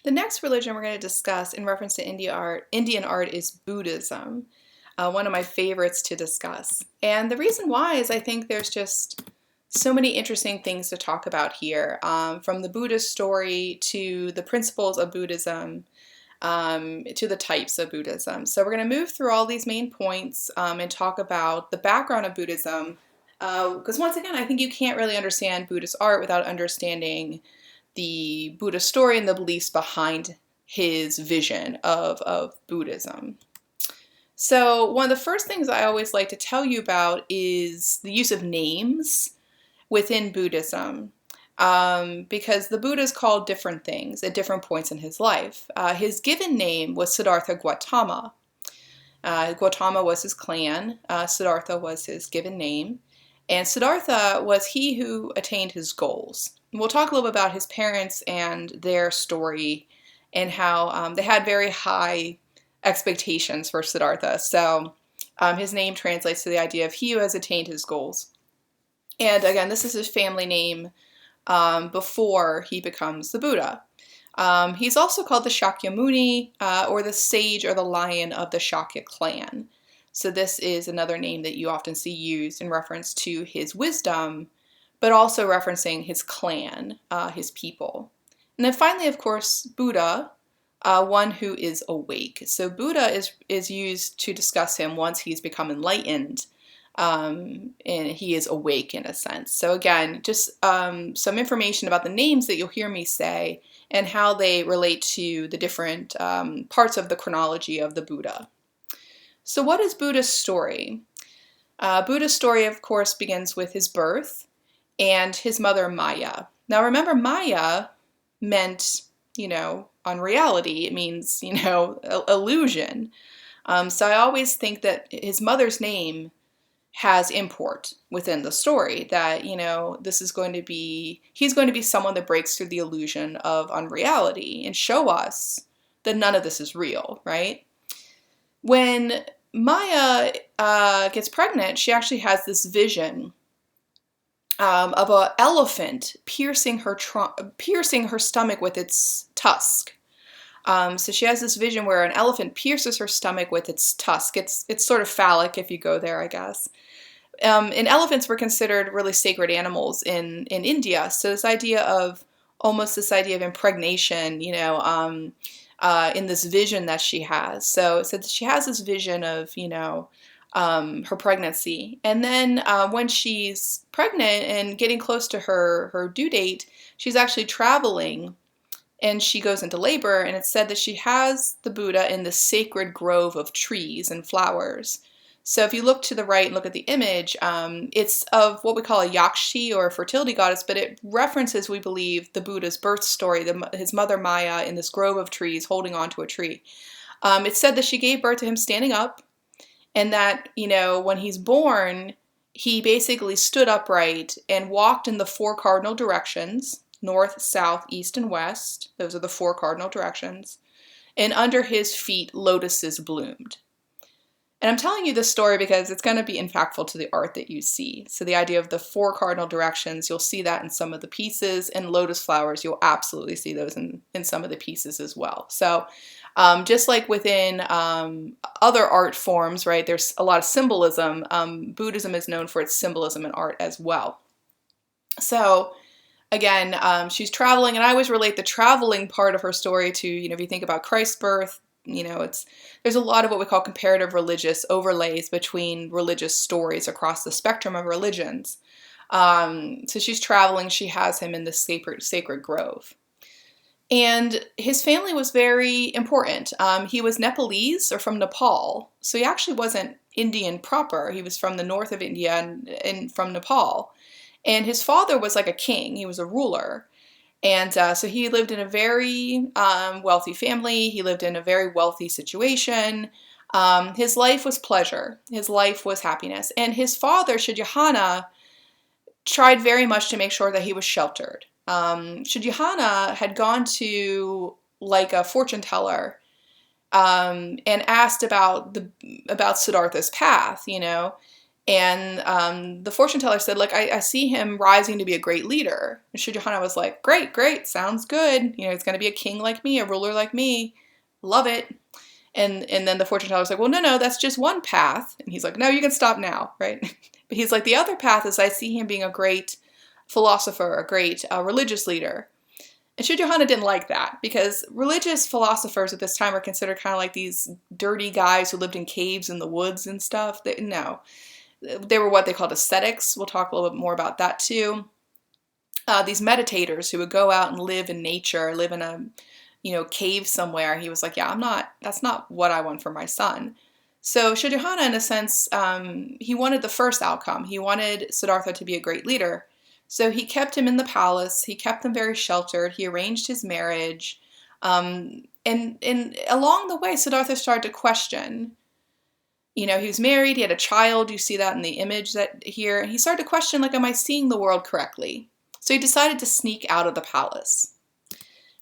The next religion we're going to discuss in reference to Indian art is Buddhism, one of my favorites to discuss. And the reason why is I think there's just so many interesting things to talk about here, from the Buddhist story to the principles of Buddhism, to the types of Buddhism. So we're going to move through all these main points and talk about the background of Buddhism, because once again, I think you can't really understand Buddhist art without understanding the Buddha story and the beliefs behind his vision of Buddhism. So one of the first things I always like to tell you about is the use of names within Buddhism, because the Buddha is called different things at different points in his life. His given name was Siddhartha Gautama. Gautama was his clan, Siddhartha was his given name, and Siddhartha was he who attained his goals. We'll talk a little bit about his parents and their story and how they had very high expectations for Siddhartha. So his name translates to the idea of he who has attained his goals. And again, this is his family name before he becomes the Buddha. He's also called the Shakyamuni, or the sage or the lion of the Shakya clan. So this is another name that you often see used in reference to his wisdom, but also referencing his clan, his people. And then finally, of course, Buddha, one who is awake. So Buddha is used to discuss him once he's become enlightened, and he is awake in a sense. So again, just some information about the names that you'll hear me say and how they relate to the different parts of the chronology of the Buddha. So what is Buddha's story? Buddha's story, of course, begins with his birth and his mother, Maya. Now remember, Maya meant, unreality. It means, illusion. So I always think that his mother's name has import within the story, that, he's going to be someone that breaks through the illusion of unreality and show us that none of this is real, right? When Maya gets pregnant, she actually has this vision of an elephant piercing her stomach with its tusk. So she has this vision where an elephant pierces her stomach with its tusk. It's sort of phallic if you go there, I guess. And elephants were considered really sacred animals in India. So this idea of impregnation, in this vision that she has. So she has this vision of, her pregnancy. And then when she's pregnant and getting close to her due date, she's actually traveling and she goes into labor, and it's said that she has the Buddha in the sacred grove of trees and flowers. So if you look to the right and look at the image, it's of what we call a Yakshi, or a fertility goddess, but it references, we believe, the Buddha's birth story, his mother Maya in this grove of trees holding onto a tree. It's said that she gave birth to him standing up, and that, when he's born, he basically stood upright and walked in the four cardinal directions: north, south, east, and west. Those are the four cardinal directions. And under his feet, lotuses bloomed. And I'm telling you this story because it's going to be impactful to the art that you see. So the idea of the four cardinal directions, you'll see that in some of the pieces, and lotus flowers, you'll absolutely see those in some of the pieces as well. So just like within other art forms, right, there's a lot of symbolism. Buddhism is known for its symbolism in art as well. So again, she's traveling, and I always relate the traveling part of her story to, if you think about Christ's birth, there's a lot of what we call comparative religious overlays between religious stories across the spectrum of religions. So she's traveling, she has him in this sacred grove. And his family was very important. He was Nepalese, or from Nepal, so he actually wasn't Indian proper. He was from the north of India and from Nepal. And his father was like a king, he was a ruler. And so he lived in a very wealthy family. He lived in a very wealthy situation. His life was pleasure. His life was happiness. And his father, Shuddhahana, tried very much to make sure that he was sheltered. Shuddhahana had gone to like a fortune teller and asked about Siddhartha's path, And the fortune teller said, like, I see him rising to be a great leader. And Shujohana was like, great, great, sounds good. You know, he's going to be a king like me, a ruler like me. Love it. And then the fortune teller was like, well, no, that's just one path. And he's like, no, you can stop now, right? But he's like, the other path is I see him being a great philosopher, a great religious leader. And Shujohana didn't like that because religious philosophers at this time are considered kind of like these dirty guys who lived in caves in the woods and stuff. No, they were what they called ascetics. We'll talk a little bit more about that too. These meditators who would go out and live in nature, live in a cave somewhere. He was like, yeah, that's not what I want for my son. So Shujohana, in a sense, he wanted the first outcome. He wanted Siddhartha to be a great leader. So he kept him in the palace. He kept them very sheltered. He arranged his marriage. And along the way, Siddhartha started to question. He was married. He had a child. You see that in the image that here. He started to question, like, am I seeing the world correctly? So he decided to sneak out of the palace.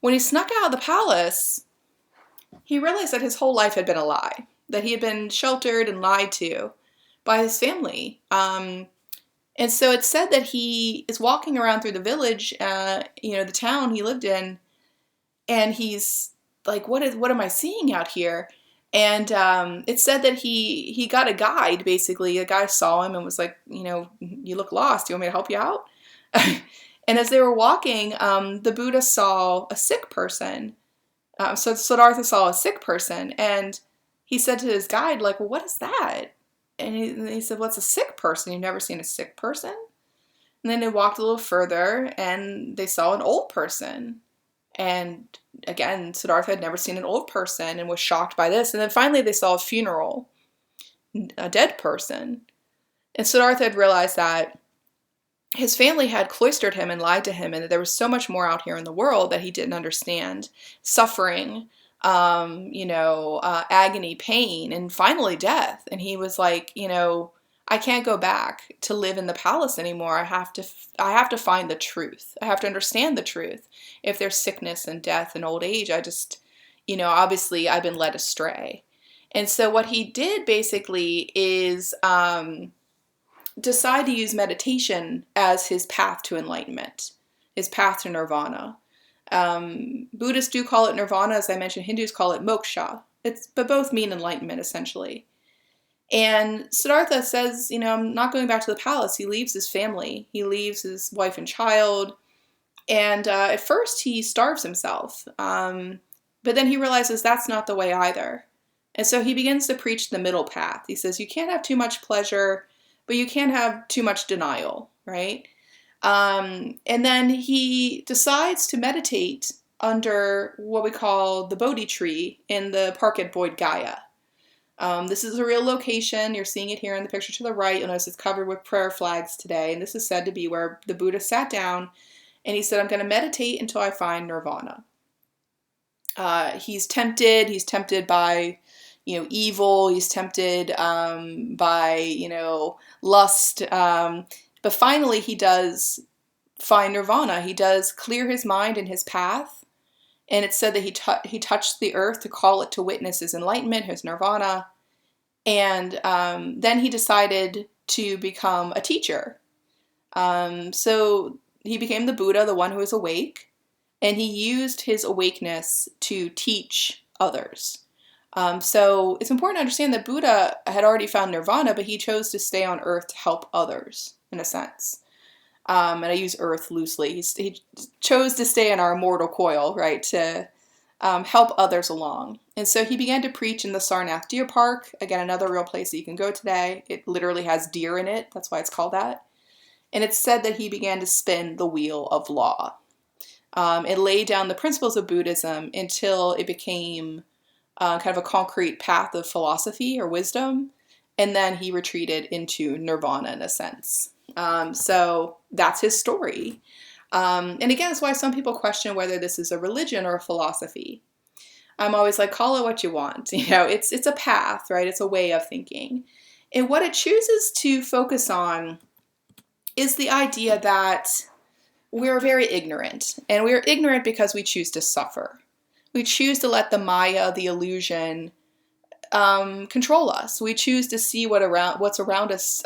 When he snuck out of the palace, he realized that his whole life had been a lie, that he had been sheltered and lied to by his family. And so it's said that he is walking around through the village, the town he lived in, and he's like, what am I seeing out here? And it said that he got a guide, basically. A guy saw him and was like, you look lost. Do you want me to help you out? And as they were walking, the Buddha saw a sick person. So Siddhartha saw a sick person, and he said to his guide, like, well, what is that? And he said, what's a sick person? You've never seen a sick person? And then they walked a little further, and they saw an old person. And again, Siddhartha had never seen an old person and was shocked by this. And then finally they saw a funeral, a dead person. And Siddhartha had realized that his family had cloistered him and lied to him, and that there was so much more out here in the world that he didn't understand. Suffering, agony, pain, and finally death. And he was like, I can't go back to live in the palace anymore. I have to find the truth. I have to understand the truth. If there's sickness and death and old age, I just, obviously I've been led astray. And so what he did basically is decide to use meditation as his path to enlightenment, his path to nirvana. Buddhists do call it nirvana, as I mentioned. Hindus call it moksha. But both mean enlightenment, essentially. And Siddhartha says, I'm not going back to the palace. He leaves his family. He leaves his wife and child. And at first he starves himself. But then he realizes that's not the way either. And so he begins to preach the middle path. He says, you can't have too much pleasure, but you can't have too much denial, right? And then he decides to meditate under what we call the Bodhi tree in the park at Bodh Gaya. This is a real location. You're seeing it here in the picture to the right. You'll notice it's covered with prayer flags today. And this is said to be where the Buddha sat down and he said, I'm going to meditate until I find nirvana. He's tempted by, evil. He's tempted by, lust. But finally he does find nirvana. He does clear his mind in his path. And it's said that he touched the earth to call it to witness his enlightenment, his nirvana. And then he decided to become a teacher. So he became the Buddha, the one who is awake. And he used his awakeness to teach others. So it's important to understand that Buddha had already found nirvana, but he chose to stay on earth to help others, in a sense. And I use earth loosely. He chose to stay in our mortal coil, right, to help others along. And so he began to preach in the Sarnath Deer Park. Again, another real place that you can go today. It literally has deer in it. That's why it's called that. And it's said that he began to spin the wheel of law. It laid down the principles of Buddhism until it became kind of a concrete path of philosophy or wisdom. And then he retreated into nirvana, in a sense. So that's his story. And again, that's why some people question whether this is a religion or a philosophy. I'm always like, call it what you want. It's a path, right? It's a way of thinking. And what it chooses to focus on is the idea that we're very ignorant. And we're ignorant because we choose to suffer. We choose to let the Maya, the illusion, control us. We choose to see what's around us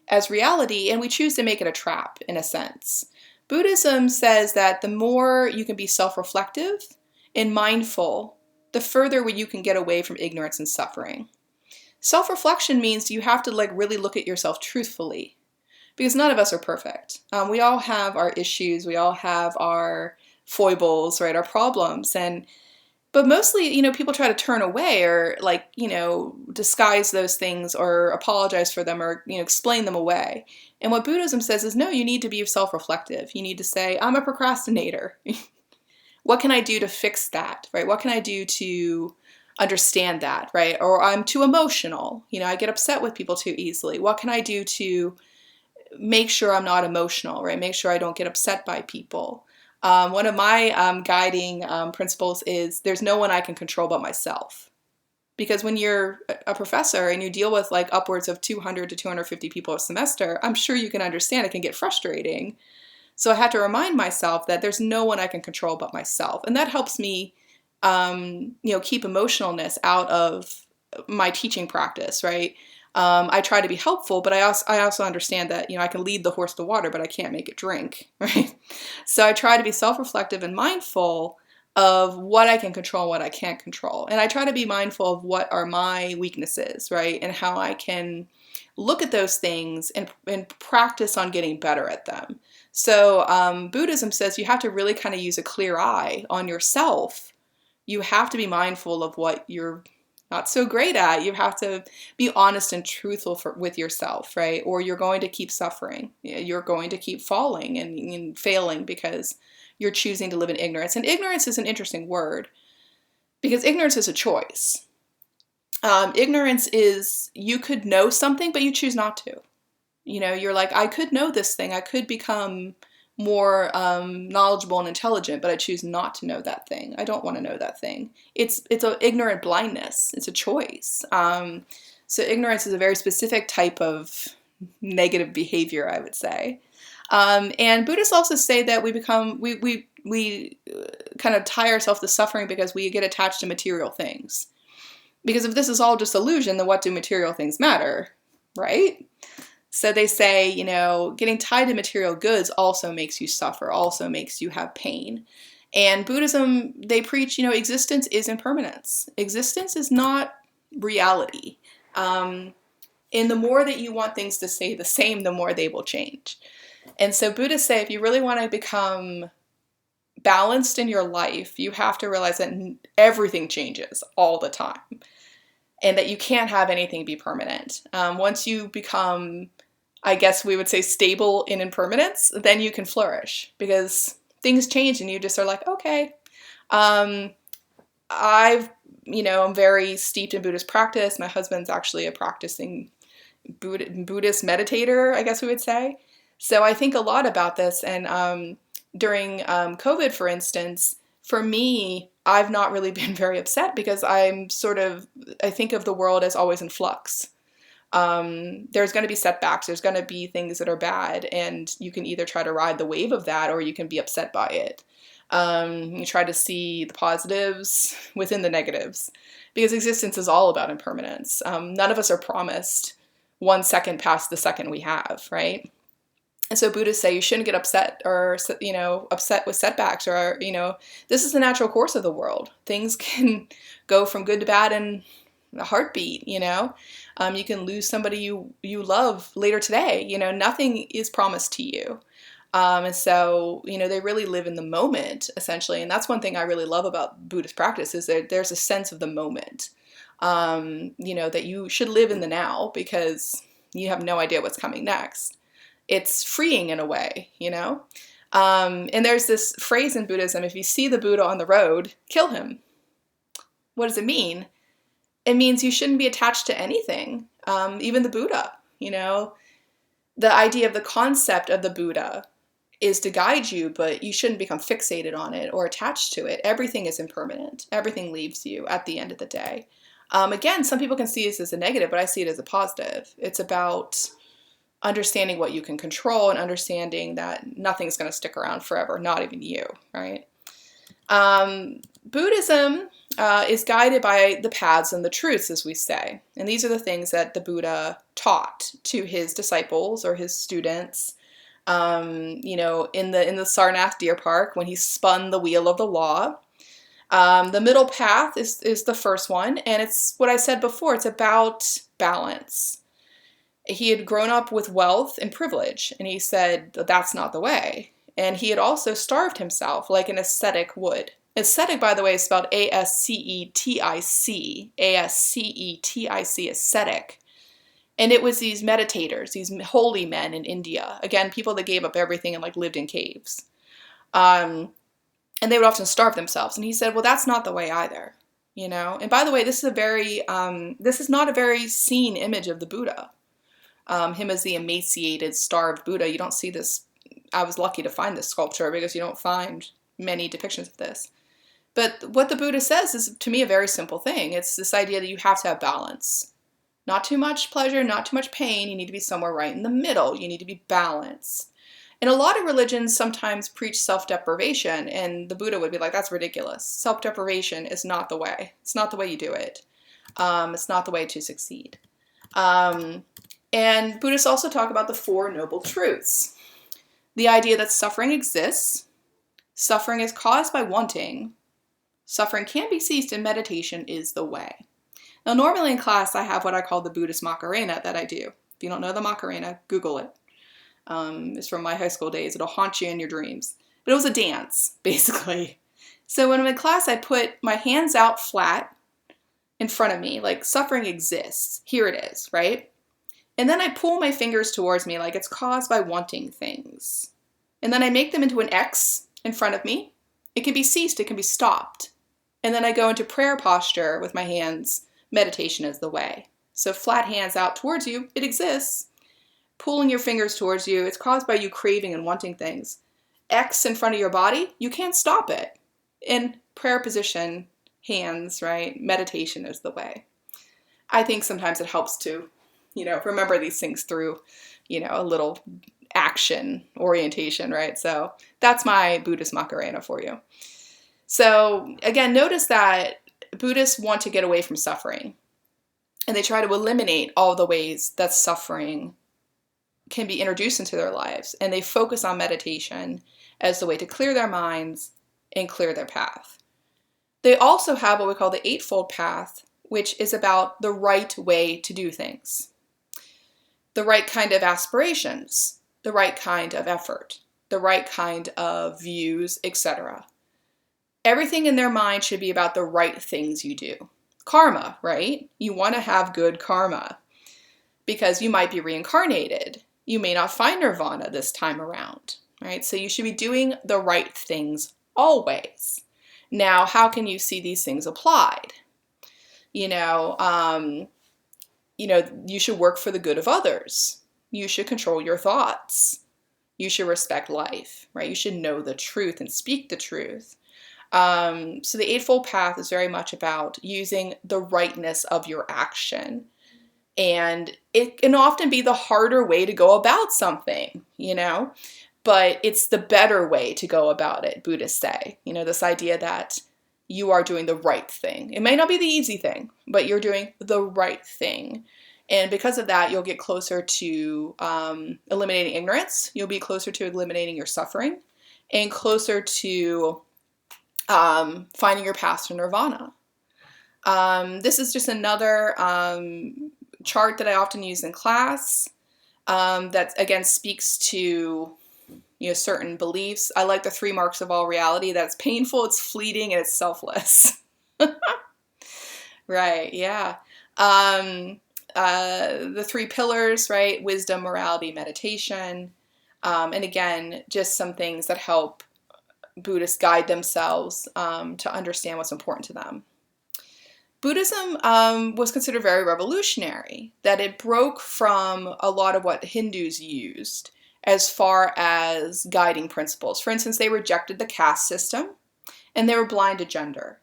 as reality, and we choose to make it a trap, in a sense. Buddhism says that the more you can be self-reflective and mindful, the further you can get away from ignorance and suffering. Self-reflection means you have to really look at yourself truthfully, because none of us are perfect. We all have our issues. We all have our foibles, right? Our problems. But mostly, people try to turn away or disguise those things or apologize for them or, explain them away. And what Buddhism says is, no, you need to be self-reflective. You need to say, I'm a procrastinator. What can I do to fix that, right? What can I do to understand that, right? Or I'm too emotional. I get upset with people too easily. What can I do to make sure I'm not emotional, right? Make sure I don't get upset by people. One of my guiding principles is there's no one I can control but myself. Because when you're a professor and you deal with upwards of 200 to 250 people a semester, I'm sure you can understand it can get frustrating. So I had to remind myself that there's no one I can control but myself. And that helps me, keep emotionalness out of my teaching practice, right? I try to be helpful, but I also understand that, I can lead the horse to water, but I can't make it drink, right? So I try to be self-reflective and mindful of what I can control and what I can't control. And I try to be mindful of what are my weaknesses, right? And how I can look at those things and practice on getting better at them. So Buddhism says you have to really kind of use a clear eye on yourself. You have to be mindful of what you're not so great at. You have to be honest and truthful with yourself, right? Or you're going to keep suffering. You're going to keep falling and failing because you're choosing to live in ignorance. And ignorance is an interesting word because ignorance is a choice. Ignorance is you could know something, but you choose not to. You're like, I could know this thing. I could become more knowledgeable and intelligent, but I choose not to know that thing. I don't want to know that thing. It's an ignorant blindness. It's a choice. So ignorance is a very specific type of negative behavior, I would say. And Buddhists also say that we kind of tie ourselves to suffering because we get attached to material things. Because if this is all just illusion, then what do material things matter, right? So they say, getting tied to material goods also makes you suffer, also makes you have pain. And Buddhism, they preach, existence is impermanence. Existence is not reality. And the more that you want things to stay the same, the more they will change. And so Buddhists say if you really want to become balanced in your life, you have to realize that everything changes all the time. And that you can't have anything be permanent. Once you become, I guess we would say, stable in impermanence, then you can flourish because things change and you just are like, okay. I'm very steeped in Buddhist practice. My husband's actually a practicing Buddhist meditator, I guess we would say. So I think a lot about this. And during COVID, for instance, for me, I've not really been very upset because I think of the world as always in flux. There's going to be setbacks. There's going to be things that are bad. And you can either try to ride the wave of that or you can be upset by it. You try to see the positives within the negatives because existence is all about impermanence. None of us are promised 1 second past the second we have, right? And so Buddhists say you shouldn't get upset or, upset with setbacks or, this is the natural course of the world. Things can go from good to bad in a heartbeat, you can lose somebody you love later today. Nothing is promised to you. And so, they really live in the moment, essentially. And that's one thing I really love about Buddhist practice is that there's a sense of the moment, that you should live in the now because you have no idea what's coming next. It's freeing in a way, And there's this phrase in Buddhism, if you see the Buddha on the road, kill him. What does it mean? It means you shouldn't be attached to anything, even the Buddha, The idea of the concept of the Buddha is to guide you, but you shouldn't become fixated on it or attached to it. Everything is impermanent. Everything leaves you at the end of the day. Again, some people can see this as a negative, but I see it as a positive. It's about understanding what you can control and understanding that nothing's going to stick around forever, not even you, right? Buddhism is guided by the paths and the truths, as we say. And these are the things that the Buddha taught to his disciples or his students. You know, in the Sarnath Deer Park, when he spun the wheel of the law. The middle path is the first one, and it's what I said before, it's about balance. He had grown up with wealth and privilege, and he said that's not the way. And he had also starved himself like an ascetic would. Ascetic, by the way, is spelled A-S-C-E-T-I-C. A-S-C-E-T-I-C, ascetic. And it was these meditators, these holy men in India. Again, people that gave up everything and like lived in caves. And they would often starve themselves. And he said, well, that's not the way either, you know? And by the way, this is not a very seen image of the Buddha. Him as the emaciated, starved Buddha. You don't see this. I was lucky to find this sculpture because you don't find many depictions of this. But what the Buddha says is, to me, a very simple thing. It's this idea that you have to have balance. Not too much pleasure, not too much pain. You need to be somewhere right in the middle. You need to be balanced. And a lot of religions sometimes preach self-deprivation, and the Buddha would be like, that's ridiculous. Self-deprivation is not the way. It's not the way you do it. It's not the way to succeed. And Buddhists also talk about the Four Noble Truths. The idea that suffering exists, suffering is caused by wanting, suffering can be ceased, and meditation is the way. Now, normally in class, I have what I call the Buddhist Macarena that I do. If you don't know the Macarena, Google it. It's from my high school days. It'll haunt you in your dreams. But it was a dance, basically. So when I'm in class, I put my hands out flat in front of me, like suffering exists. Here it is, right? And then I pull my fingers towards me like it's caused by wanting things. And then I make them into an X in front of me. It can be ceased, it can be stopped. And then I go into prayer posture with my hands. Meditation is the way. So flat hands out towards you, it exists. Pulling your fingers towards you, it's caused by you craving and wanting things. X in front of your body, you can't stop it. In prayer position, hands, right? Meditation is the way. I think sometimes it helps to, remember these things through, a little action orientation, right? So that's my Buddhist Macarena for you. So again, notice that Buddhists want to get away from suffering, and they try to eliminate all the ways that suffering can be introduced into their lives, and they focus on meditation as the way to clear their minds and clear their path. They also have what we call the Eightfold Path, which is about the right way to do things, the right kind of aspirations, the right kind of effort, the right kind of views, etc. Everything in their mind should be about the right things you do. Karma, right? You want to have good karma because you might be reincarnated. You may not find nirvana this time around, right? So you should be doing the right things always. Now, how can you see these things applied? You should work for the good of others. You should control your thoughts. You should respect life, right? You should know the truth and speak the truth. So the Eightfold Path is very much about using the rightness of your action. And it can often be the harder way to go about something, but it's the better way to go about it, Buddhists say. This idea that you are doing the right thing. It may not be the easy thing, but you're doing the right thing. And because of that, you'll get closer to eliminating ignorance. You'll be closer to eliminating your suffering and closer to finding your path to nirvana. This is just another chart that I often use in class that, again, speaks to certain beliefs. I like the 3 marks of all reality. That's painful, it's fleeting, and it's selfless. Right, yeah. The 3 pillars, right? Wisdom, morality, meditation. And again, just some things that help Buddhists guide themselves to understand what's important to them. Buddhism was considered very revolutionary, that it broke from a lot of what Hindus used as far as guiding principles. For instance, they rejected the caste system, and they were blind to gender.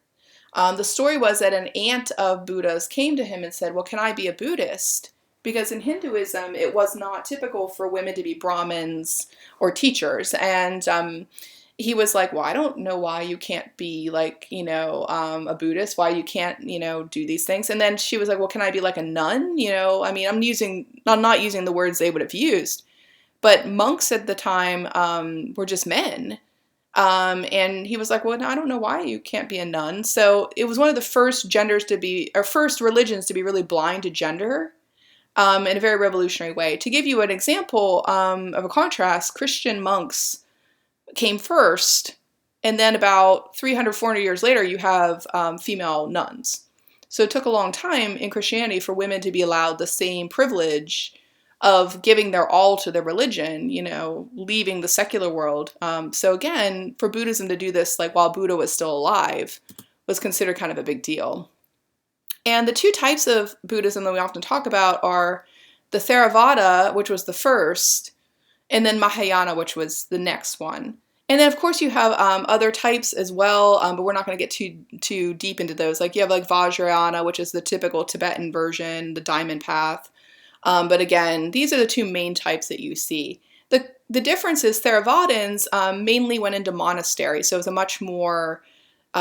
The story was that an aunt of Buddha's came to him and said, well, can I be a Buddhist? Because in Hinduism, it was not typical for women to be Brahmins or teachers, and he was like, well, I don't know why you can't be like, a Buddhist, why you can't, do these things. And then she was like, well, can I be like a nun? I mean, I'm not using the words they would have used, but monks at the time were just men. And he was like, well, I don't know why you can't be a nun. So it was one of the first first religions to be really blind to gender, in a very revolutionary way. To give you an example of a contrast, Christian monks came first, and then about 300, 400 years later, you have female nuns. So it took a long time in Christianity for women to be allowed the same privilege of giving their all to their religion, leaving the secular world. So again, for Buddhism to do this, like while Buddha was still alive, was considered kind of a big deal. And the two types of Buddhism that we often talk about are the Theravada, which was the first, and then Mahayana, which was the next one. And then, of course, you have other types as well, but we're not going to get too deep into those. Like you have like Vajrayana, which is the typical Tibetan version, the Diamond Path. But again, these are the two main types that you see. The difference is Theravadins mainly went into monasteries, so it was a much more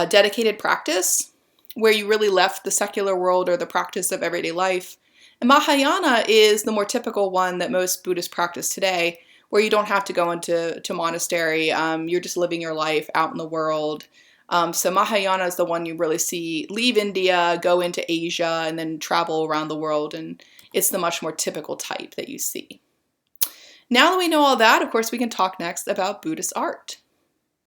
dedicated practice where you really left the secular world or the practice of everyday life. And Mahayana is the more typical one that most Buddhists practice today, where you don't have to go into monastery. You're just living your life out in the world. So Mahayana is the one you really see leave India, go into Asia, and then travel around the world. And it's the much more typical type that you see. Now that we know all that, of course, we can talk next about Buddhist art.